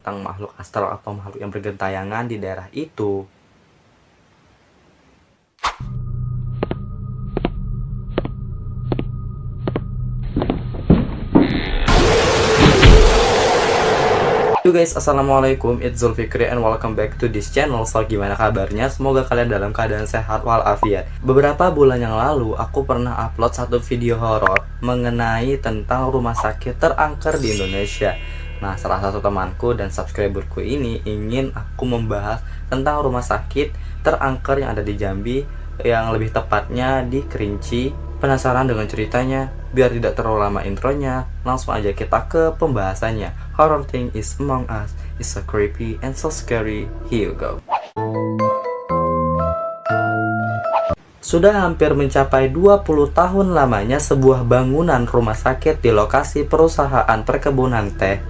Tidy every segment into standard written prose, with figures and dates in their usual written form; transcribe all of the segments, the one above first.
tentang makhluk astral atau makhluk yang bergentayangan di daerah itu. Yo guys, assalamualaikum, it's Zulfikri and welcome back to this channel. So, gimana kabarnya? Semoga kalian dalam keadaan sehat walafiat. Beberapa bulan yang lalu, aku pernah upload satu video horor mengenai tentang rumah sakit terangker di Indonesia. Nah, salah satu temanku dan subscriberku ini ingin aku membahas tentang rumah sakit terangker yang ada di Jambi, yang lebih tepatnya di Kerinci. Penasaran dengan ceritanya? Biar tidak terlalu lama intronya, langsung aja kita ke pembahasannya. Horror thing is among us, is so creepy and so scary. Here you go. Sudah hampir mencapai 20 tahun lamanya sebuah bangunan rumah sakit di lokasi perusahaan perkebunan teh,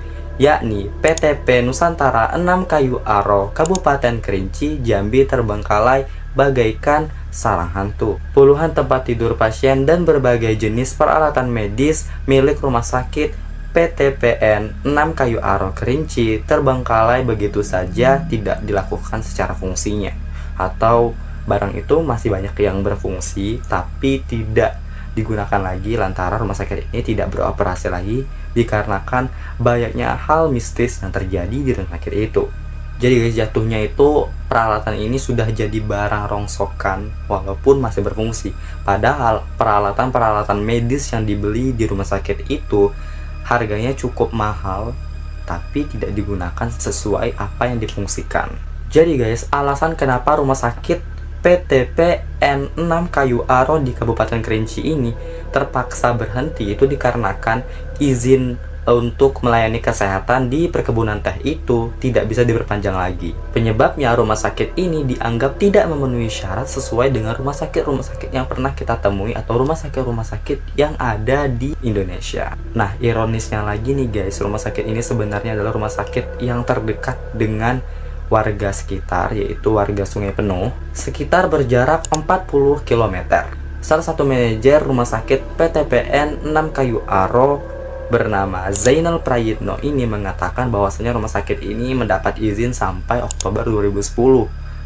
yakni PTP Nusantara 6 Kayu Aro, Kabupaten Kerinci, Jambi terbengkalai bagaikan sarang hantu. Puluhan tempat tidur pasien dan berbagai jenis peralatan medis milik rumah sakit PTPN 6 Kayu Aro Kerinci terbengkalai begitu saja, tidak dilakukan secara fungsinya, atau barang itu masih banyak yang berfungsi tapi tidak digunakan lagi lantaran rumah sakit ini tidak beroperasi lagi dikarenakan banyaknya hal mistis yang terjadi di rumah sakit itu. Jadi guys, jatuhnya itu peralatan ini sudah jadi barang rongsokan walaupun masih berfungsi. Padahal peralatan-peralatan medis yang dibeli di rumah sakit itu harganya cukup mahal tapi tidak digunakan sesuai apa yang difungsikan. Jadi guys, alasan kenapa rumah sakit PTPN 6 Kayu Aro di Kabupaten Kerinci ini terpaksa berhenti itu dikarenakan izin untuk melayani kesehatan di perkebunan teh itu tidak bisa diperpanjang lagi. Penyebabnya rumah sakit ini dianggap tidak memenuhi syarat sesuai dengan rumah sakit yang pernah kita temui atau rumah sakit yang ada di Indonesia. Nah, ironisnya lagi nih guys, rumah sakit ini sebenarnya adalah rumah sakit yang terdekat dengan warga sekitar, yaitu warga Sungai Penuh, sekitar berjarak 40 km. Salah satu manajer rumah sakit PTPN 6 Kayu Aro bernama Zainal Prayitno ini mengatakan bahwasanya rumah sakit ini mendapat izin sampai Oktober 2010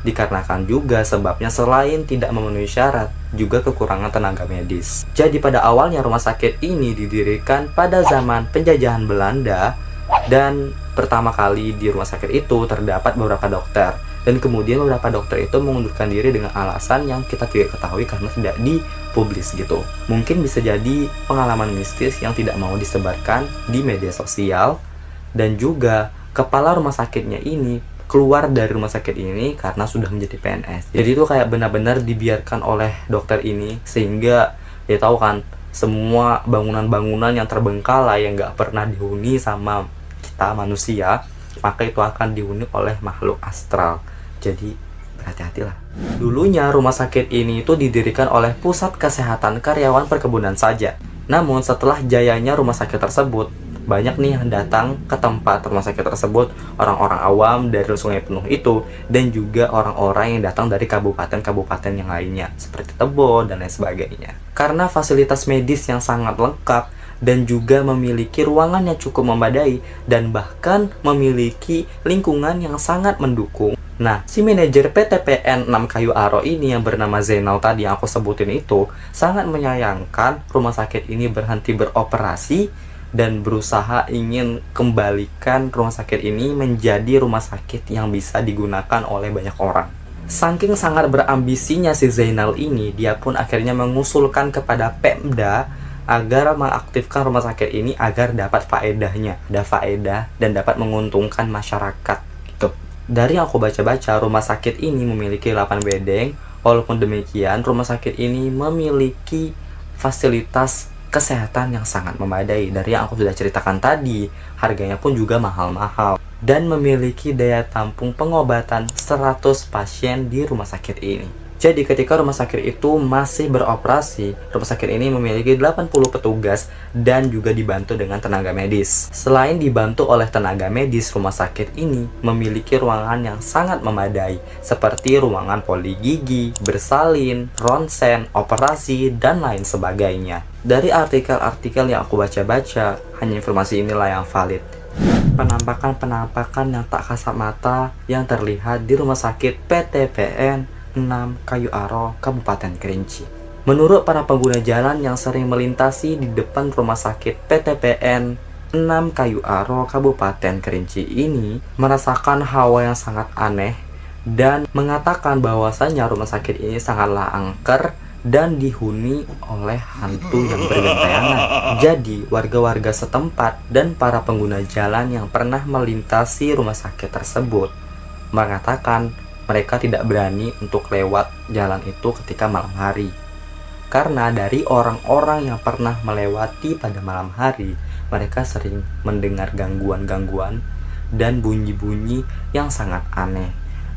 dikarenakan juga sebabnya selain tidak memenuhi syarat juga kekurangan tenaga medis. Jadi pada awalnya rumah sakit ini didirikan pada zaman penjajahan Belanda dan pertama kali di rumah sakit itu terdapat beberapa dokter, dan kemudian beberapa dokter itu mengundurkan diri dengan alasan yang kita tidak ketahui karena tidak dipublis gitu. Mungkin bisa jadi pengalaman mistis yang tidak mau disebarkan di media sosial, dan juga kepala rumah sakitnya ini keluar dari rumah sakit ini karena sudah menjadi PNS. Jadi itu kayak benar-benar dibiarkan oleh dokter ini, sehingga dia tahu kan semua bangunan-bangunan yang terbengkalai yang nggak pernah dihuni sama kita manusia, maka itu akan dihuni oleh makhluk astral. Jadi berhati-hatilah. Dulunya rumah sakit ini itu didirikan oleh Pusat Kesehatan Karyawan Perkebunan saja. Namun setelah jayanya rumah sakit tersebut, banyak nih yang datang ke tempat rumah sakit tersebut, orang-orang awam dari Sungai Penuh itu, dan juga orang-orang yang datang dari kabupaten-kabupaten yang lainnya seperti Tebo dan lain sebagainya. Karena fasilitas medis yang sangat lengkap dan juga memiliki ruangan yang cukup memadai dan bahkan memiliki lingkungan yang sangat mendukung. Nah, si manajer PTPN 6 Kayu Aro ini yang bernama Zainal tadi yang aku sebutin itu sangat menyayangkan rumah sakit ini berhenti beroperasi dan berusaha ingin kembalikan rumah sakit ini menjadi rumah sakit yang bisa digunakan oleh banyak orang. Saking sangat berambisinya si Zainal ini, dia pun akhirnya mengusulkan kepada Pemda agar mengaktifkan rumah sakit ini agar dapat faedahnya, ada faedah dan dapat menguntungkan masyarakat gitu. Dari yang aku baca-baca, rumah sakit ini memiliki 8 bedeng. Walaupun demikian, rumah sakit ini memiliki fasilitas kesehatan yang sangat memadai. Dari yang aku sudah ceritakan tadi, harganya pun juga mahal-mahal dan memiliki daya tampung pengobatan 100 pasien di rumah sakit ini. Jadi ketika rumah sakit itu masih beroperasi, rumah sakit ini memiliki 80 petugas dan juga dibantu dengan tenaga medis. Selain dibantu oleh tenaga medis, rumah sakit ini memiliki ruangan yang sangat memadai seperti ruangan poli gigi, bersalin, ronsen, operasi, dan lain sebagainya. Dari artikel-artikel yang aku baca-baca, hanya informasi inilah yang valid. penampakan-penampakan yang tak kasat mata yang terlihat di Rumah Sakit PTPN 6 Kayu Aro, Kabupaten Kerinci. Menurut para pengguna jalan yang sering melintasi di depan Rumah Sakit PTPN 6 Kayu Aro, Kabupaten Kerinci ini merasakan hawa yang sangat aneh dan mengatakan bahwasannya rumah sakit ini sangatlah angker dan dihuni oleh hantu yang bergentayangan. Jadi, warga-warga setempat dan para pengguna jalan yang pernah melintasi rumah sakit tersebut mengatakan mereka tidak berani untuk lewat jalan itu ketika malam hari. Karena dari orang-orang yang pernah melewati pada malam hari, mereka sering mendengar gangguan-gangguan dan bunyi-bunyi yang sangat aneh.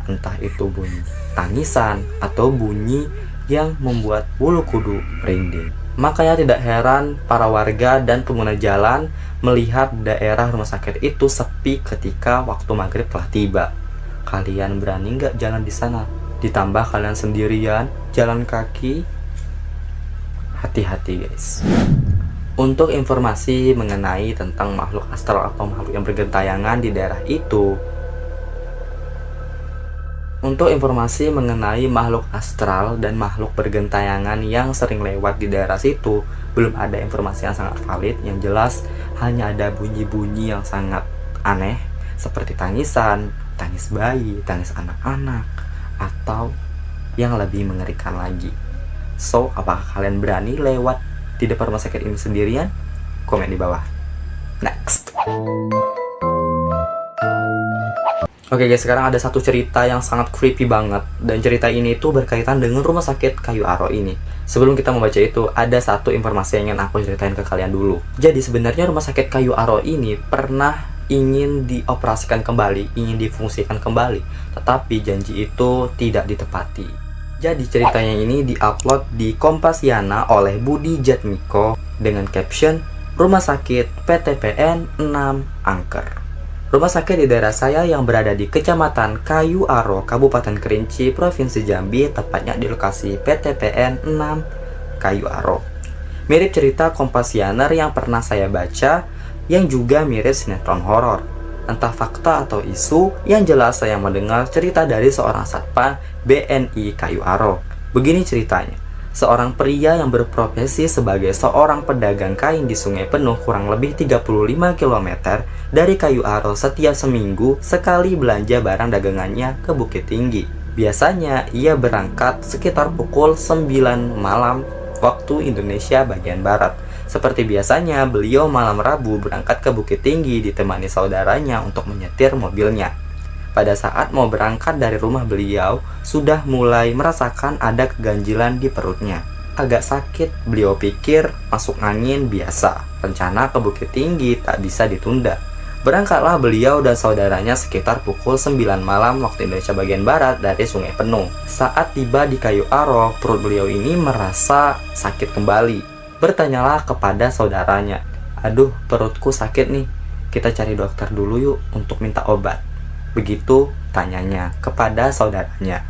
Entah itu bunyi tangisan atau bunyi yang membuat bulu kuduk merinding. Makanya tidak heran para warga dan pengguna jalan melihat daerah rumah sakit itu sepi ketika waktu maghrib telah tiba. Kalian berani nggak jalan di sana? Ditambah kalian sendirian, jalan kaki. Hati-hati guys. Untuk informasi mengenai tentang makhluk astral atau makhluk yang bergentayangan di daerah itu, untuk informasi mengenai makhluk astral dan makhluk bergentayangan yang sering lewat di daerah situ, belum ada informasi yang sangat valid. Yang jelas hanya ada bunyi-bunyi yang sangat aneh seperti tangisan, tangis bayi, tangis anak-anak, atau yang lebih mengerikan lagi. So, apakah kalian berani lewat di depan rumah sakit ini sendirian? Komen di bawah. Next. Oke guys, sekarang ada satu cerita yang sangat creepy banget. Dan cerita ini tuh berkaitan dengan rumah sakit Kayu Aro ini. Sebelum kita membaca itu, ada satu informasi yang ingin aku ceritain ke kalian dulu. Jadi sebenarnya rumah sakit Kayu Aro ini pernah ingin dioperasikan kembali, ingin difungsikan kembali, tetapi janji itu tidak ditepati. Jadi ceritanya ini diupload di Kompasiana oleh Budi Jatmiko dengan caption Rumah Sakit PTPN 6 Angker. Rumah sakit di daerah saya yang berada di Kecamatan Kayu Aro, Kabupaten Kerinci, Provinsi Jambi, tepatnya di lokasi PTPN 6 Kayu Aro. Mirip cerita Kompasianer yang pernah saya baca, yang juga mirip sinetron horor. Entah fakta atau isu, yang jelas saya mendengar cerita dari seorang satpam BNI Kayu Aro. Begini ceritanya. Seorang pria yang berprofesi sebagai seorang pedagang kain di Sungai Penuh kurang lebih 35 km dari Kayu Aro setiap seminggu sekali belanja barang dagangannya ke Bukit Tinggi. Biasanya ia berangkat sekitar pukul 9 malam waktu Indonesia bagian Barat. Seperti biasanya, beliau malam Rabu berangkat ke Bukit Tinggi ditemani saudaranya untuk menyetir mobilnya. Pada saat mau berangkat dari rumah beliau, sudah mulai merasakan ada keganjilan di perutnya. Agak sakit, beliau pikir masuk angin biasa. Rencana ke Bukit Tinggi tak bisa ditunda. Berangkatlah beliau dan saudaranya sekitar pukul 9 malam waktu Indonesia bagian Barat dari Sungai Penuh. Saat tiba di Kayu Aro, perut beliau ini merasa sakit kembali. Bertanyalah kepada saudaranya, "Aduh, perutku sakit nih, kita cari dokter dulu yuk untuk minta obat." Begitu tanyanya kepada saudaranya.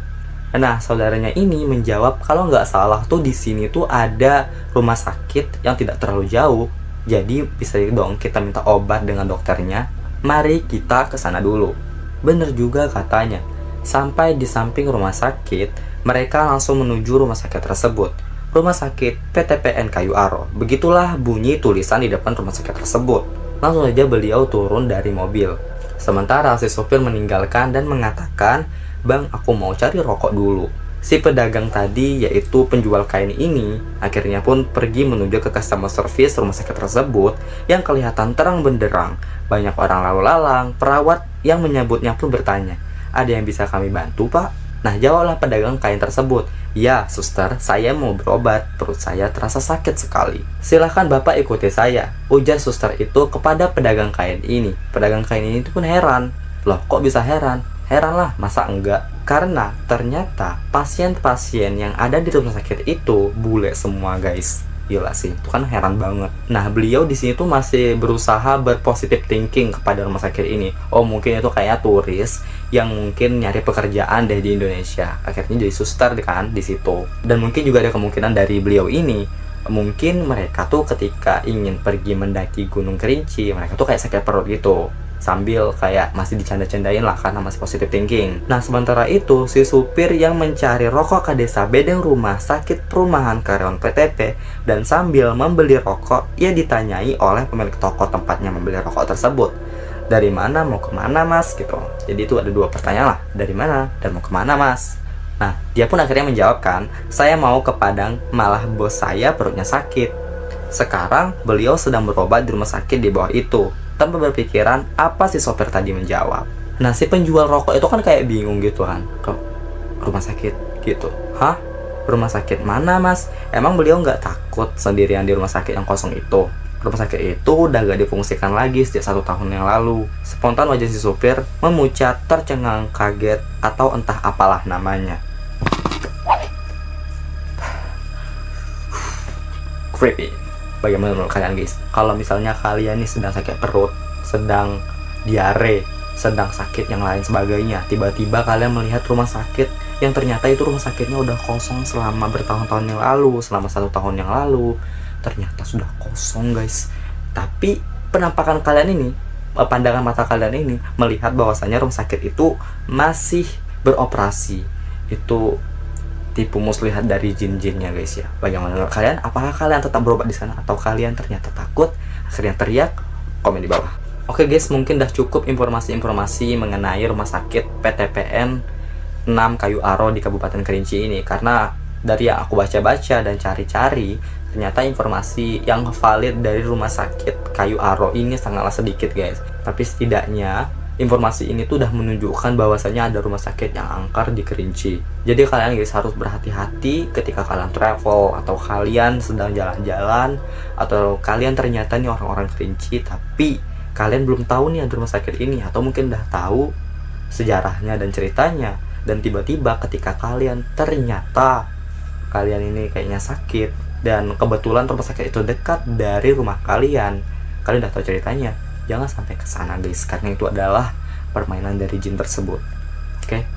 Nah, saudaranya ini menjawab kalau nggak salah tuh di sini tuh ada rumah sakit yang tidak terlalu jauh. Jadi bisa dong kita minta obat dengan dokternya. Mari kita ke sana dulu. Bener juga katanya. Sampai di samping rumah sakit, mereka langsung menuju rumah sakit tersebut. Rumah sakit PTPN Kayu Aro. Begitulah bunyi tulisan di depan rumah sakit tersebut. Langsung saja beliau turun dari mobil. Sementara si sopir meninggalkan dan mengatakan, "Bang, aku mau cari rokok dulu." Si pedagang tadi, yaitu penjual kain ini, akhirnya pun pergi menuju ke customer service rumah sakit tersebut yang kelihatan terang benderang. Banyak orang lalu lalang, perawat yang menyambutnya pun bertanya, "Ada yang bisa kami bantu, Pak?" Nah, jawablah pedagang kain tersebut, "Ya, suster, saya mau berobat, perut saya terasa sakit sekali." "Silahkan Bapak ikuti saya," ujar suster itu kepada pedagang kain ini. Pedagang kain ini pun heran. Loh, kok bisa heran? Heranlah, masa enggak? Karena ternyata pasien-pasien yang ada di rumah sakit itu bule semua guys. Gila sih, itu kan heran banget. Nah, beliau di sini tuh masih berusaha berpositif thinking kepada rumah sakit ini. Oh, mungkin itu kayak turis yang mungkin nyari pekerjaan deh di Indonesia. Akhirnya jadi suster kan di situ. Dan mungkin juga ada kemungkinan dari beliau ini, mungkin mereka tuh ketika ingin pergi mendaki Gunung Kerinci, mereka tuh kayak sakit perut gitu. sambil kayak masih dicanda-candain lah karena masih positive thinking. Nah, sementara itu si supir yang mencari rokok ke desa bedeng rumah sakit perumahan karyawan PTP dan sambil membeli rokok, ia ditanyai oleh pemilik toko tempatnya membeli rokok tersebut. Dari mana, mau kemana mas? Gitu. Jadi itu ada dua pertanyaan lah, dari mana dan mau kemana mas? Nah, dia pun akhirnya menjawabkan, saya mau ke Padang, malah bos saya perutnya sakit. Sekarang beliau sedang berobat di rumah sakit di bawah itu. Tanpa berpikiran apa si sopir tadi menjawab. Nah, si penjual rokok itu kan kayak bingung gitu kan, ke rumah sakit gitu. Hah? Rumah sakit mana mas? Emang beliau nggak takut sendirian di rumah sakit yang kosong itu? Rumah sakit itu udah gak difungsikan lagi sejak 1 tahun yang lalu. Spontan wajah si supir memucat, tercengang, kaget, atau entah apalah namanya. Creepy. Bagaimana menurut kalian guys? Kalau misalnya kalian nih sedang sakit perut, sedang diare, sedang sakit yang lain sebagainya, tiba-tiba kalian melihat rumah sakit yang ternyata itu rumah sakitnya udah kosong selama bertahun-tahun yang lalu, selama 1 tahun yang lalu, ternyata sudah kosong guys. Tapi penampakan kalian ini, pandangan mata kalian ini melihat bahwasanya rumah sakit itu masih beroperasi. Itu tipu muslihat dari jin-jinnya guys ya. Bagaimana menurut kalian? Apakah kalian tetap berobat di sana atau kalian ternyata takut akhirnya teriak? Komen di bawah. Oke guys, mungkin udah cukup informasi-informasi mengenai rumah sakit PTPN 6 Kayu Aro di Kabupaten Kerinci ini, karena dari yang aku baca-baca dan cari-cari, ternyata informasi yang valid dari rumah sakit Kayu Aro ini sangatlah sedikit guys. Tapi setidaknya informasi ini tuh udah menunjukkan bahwasanya ada rumah sakit yang angker di Kerinci. Jadi kalian guys harus berhati-hati ketika kalian travel, atau kalian sedang jalan-jalan, atau kalian ternyata nih orang-orang Kerinci tapi kalian belum tahu nih ada rumah sakit ini, atau mungkin udah tahu sejarahnya dan ceritanya, dan tiba-tiba ketika kalian ternyata kalian ini kayaknya sakit dan kebetulan rumah sakit itu dekat dari rumah kalian udah tahu ceritanya, jangan sampai ke sana guys, karena itu adalah permainan dari jin tersebut.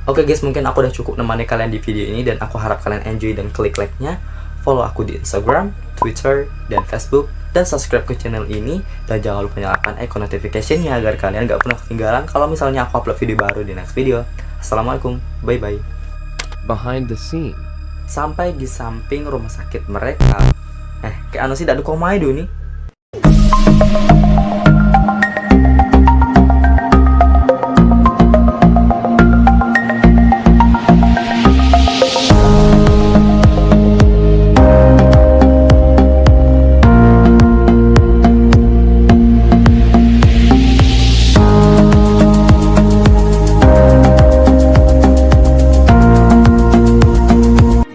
Oke guys, mungkin aku udah cukup nemani kalian di video ini, dan aku harap kalian enjoy dan klik like-nya. Follow aku di Instagram, Twitter, dan Facebook, dan subscribe ke channel ini, dan jangan lupa nyalakan icon notification-nya agar kalian gak pernah ketinggalan kalau misalnya aku upload video baru di next video. Assalamualaikum, bye bye. Behind the scene. Sampai di samping rumah sakit mereka, kayak anu sih, dadu komai dulu nih.